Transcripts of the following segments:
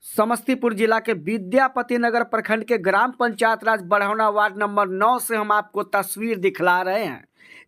समस्तीपुर जिला के विद्यापति नगर प्रखंड के ग्राम पंचायत राज बढ़ौना वार्ड नंबर 9 से हम आपको तस्वीर दिखला रहे हैं।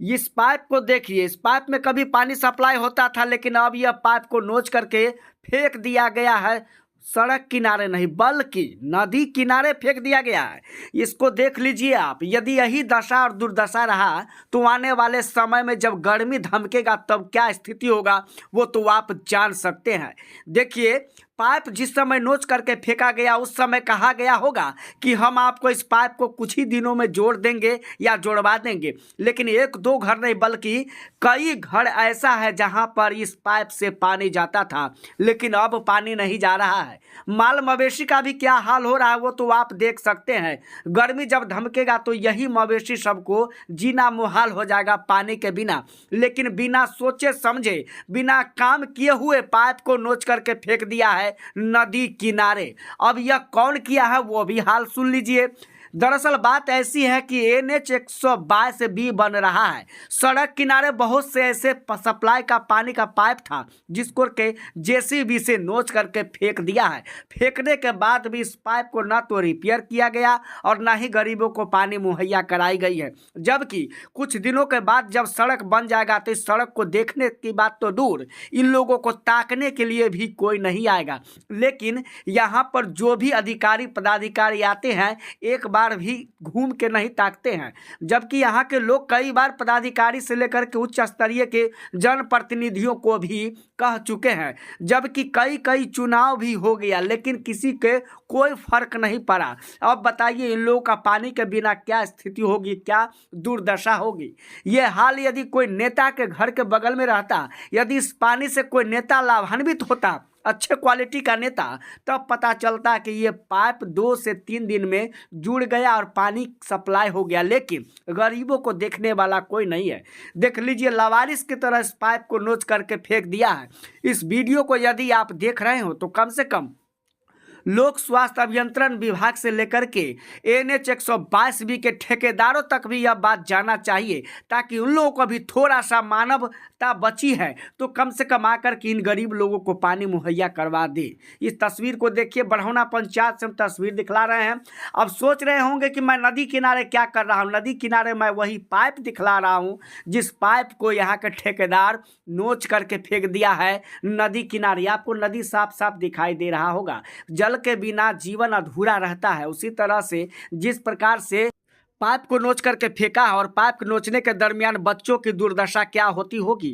इस पाइप को देखिए। इस पाइप में कभी पानी सप्लाई होता था, लेकिन अब यह पाइप को नोच करके फेंक दिया गया है। सड़क किनारे नहीं बल्कि नदी किनारे फेंक दिया गया है। इसको देख लीजिए आप। यदि यही दशा और दुर्दशा रहा तो आने वाले समय में जब गर्मी धमकेगा तब क्या स्थिति होगा वो तो आप जान सकते हैं। देखिए, पाइप जिस समय नोच करके फेंका गया उस समय कहा गया होगा कि हम आपको इस पाइप को कुछ ही दिनों में जोड़ देंगे या जोड़वा देंगे, लेकिन एक दो घर नहीं बल्कि कई घर ऐसा है जहां पर इस पाइप से पानी जाता था, लेकिन अब पानी नहीं जा रहा है। माल मवेशी का भी क्या हाल हो रहा है वो तो आप देख सकते हैं। गर्मी जब धमकेगा तो यही मवेशी सबको जीना मुहाल हो जाएगा पानी के बिना। लेकिन बिना सोचे समझे, बिना काम किए हुए पाइप को नोच करके फेंक दिया है नदी किनारे। अब यह कौन किया है वो भी हाल सुन लीजिए। दरअसल बात ऐसी है कि NH 122 बी बन रहा है। सड़क किनारे बहुत से ऐसे सप्लाई का पानी का पाइप था जिसको के JCB से नोच करके फेंक दिया है। फेंकने के बाद भी इस पाइप को ना तो रिपेयर किया गया और ना ही गरीबों को पानी मुहैया कराई गई है। जबकि कुछ दिनों के बाद जब सड़क बन जाएगा तो इस सड़क को देखने की बात तो दूर, इन लोगों को ताकने के लिए भी कोई नहीं आएगा। लेकिन यहाँ पर जो भी अधिकारी पदाधिकारी आते हैं एक बार भी घूम के नहीं ताकते हैं। जबकि यहाँ के लोग कई बार पदाधिकारी से लेकर के उच्च स्तरीय के जनप्रतिनिधियों को भी कह चुके हैं, जबकि कई चुनाव भी हो गया लेकिन किसी के कोई फर्क नहीं पड़ा। अब बताइए इन लोगों का पानी के बिना क्या स्थिति होगी, क्या दुर्दशा होगी। ये हाल यदि कोई नेता के घर के बगल में रहता, यदि इस पानी से कोई नेता लाभान्वित होता, अच्छे क्वालिटी का नेता, तब पता चलता कि ये पाइप 2 से 3 दिन में जुड़ गया और पानी सप्लाई हो गया। लेकिन गरीबों को देखने वाला कोई नहीं है। देख लीजिए, लावारिस की तरह इस पाइप को नोच करके फेंक दिया है। इस वीडियो को यदि आप देख रहे हो तो कम से कम लोक स्वास्थ्य अभियंत्रण विभाग से लेकर के NH 122 बी के ठेकेदारों तक भी यह बात जाना चाहिए, ताकि उन लोगों को भी थोड़ा सा मानवता बची है तो कम से कम आकर के इन गरीब लोगों को पानी मुहैया करवा दे। इस तस्वीर को देखिए, बढ़ौना पंचायत से हम तस्वीर दिखला रहे हैं। अब सोच रहे होंगे कि मैं नदी किनारे क्या कर रहा हूँ। नदी किनारे मैं वही पाइप दिखला रहा हूँ जिस पाइप को यहाँ के ठेकेदार नोच करके फेंक दिया है नदी किनारे। आपको नदी साफ साफ दिखाई दे रहा होगा। जल के बिना जीवन अधूरा रहता है। उसी तरह से जिस प्रकार से पाइप को नोच करके फेंका है और पाइप नोचने के दरमियान बच्चों की दुर्दशा क्या होती होगी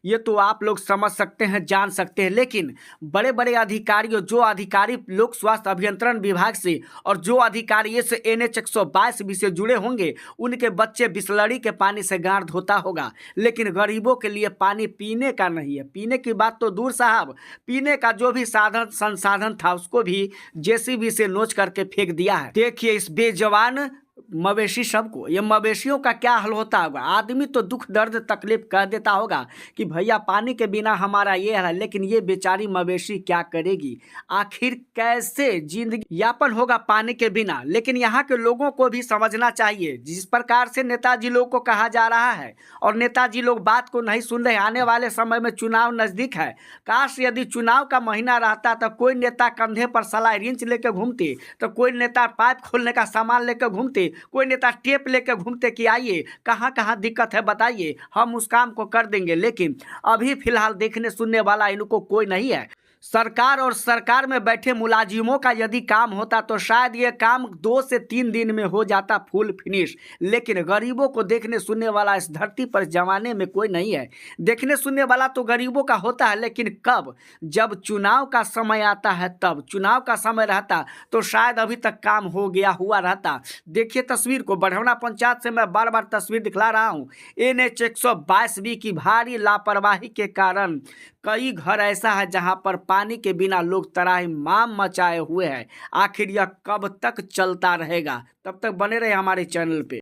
ये तो आप लोग समझ सकते हैं, जान सकते हैं। लेकिन बड़े बड़े अधिकारियों, जो अधिकारी लोक स्वास्थ्य अभियंत्रण विभाग से और जो अधिकारी से NH 122 बी से जुड़े होंगे, उनके बच्चे बिसलरी के पानी से गांठ धोता होगा, लेकिन गरीबों के लिए पानी पीने का नहीं है। पीने की बात तो दूर साहब, पीने का जो भी साधन संसाधन था उसको भी JCB से नोच करके फेंक दिया है। देखिए इस बेजवान मवेशी सबको, ये मवेशियों का क्या हाल होता होगा। आदमी तो दुख दर्द तकलीफ कह देता होगा कि भैया पानी के बिना हमारा ये है, लेकिन ये बेचारी मवेशी क्या करेगी, आखिर कैसे जिंदगी यापन होगा पानी के बिना। लेकिन यहाँ के लोगों को भी समझना चाहिए, जिस प्रकार से नेताजी लोग को कहा जा रहा है और नेताजी लोग बात को नहीं सुन रहे। आने वाले समय में चुनाव नजदीक है। काश यदि चुनाव का महीना रहता तो कोई नेता कंधे पर सलाई रिंच लेकर घूमते, तो कोई नेता पाइप खोलने का सामान लेकर घूमते, कोई नेता टेप लेकर घूमते कि आइए कहां कहां दिक्कत है बताइए, हम उस काम को कर देंगे। लेकिन अभी फिलहाल देखने सुनने वाला इनको कोई नहीं है। सरकार और सरकार में बैठे मुलाजिमों का यदि काम होता तो शायद ये काम 2 से 3 दिन में हो जाता फुल फिनिश। लेकिन गरीबों को देखने सुनने वाला इस धरती पर जमाने में कोई नहीं है। देखने सुनने वाला तो गरीबों का होता है, लेकिन कब, जब चुनाव का समय आता है तब। चुनाव का समय रहता तो शायद अभी तक काम हो गया हुआ रहता। देखिए तस्वीर को, बढ़ौना पंचायत से मैं बार बार तस्वीर दिखला रहा हूँ। NH 122 बी की भारी लापरवाही के कारण कई घर ऐसा है जहां पर पानी के बिना लोग त्राहिमाम मचाए हुए हैं। आखिर यह कब तक चलता रहेगा? तब तक बने रहे हमारे चैनल पे।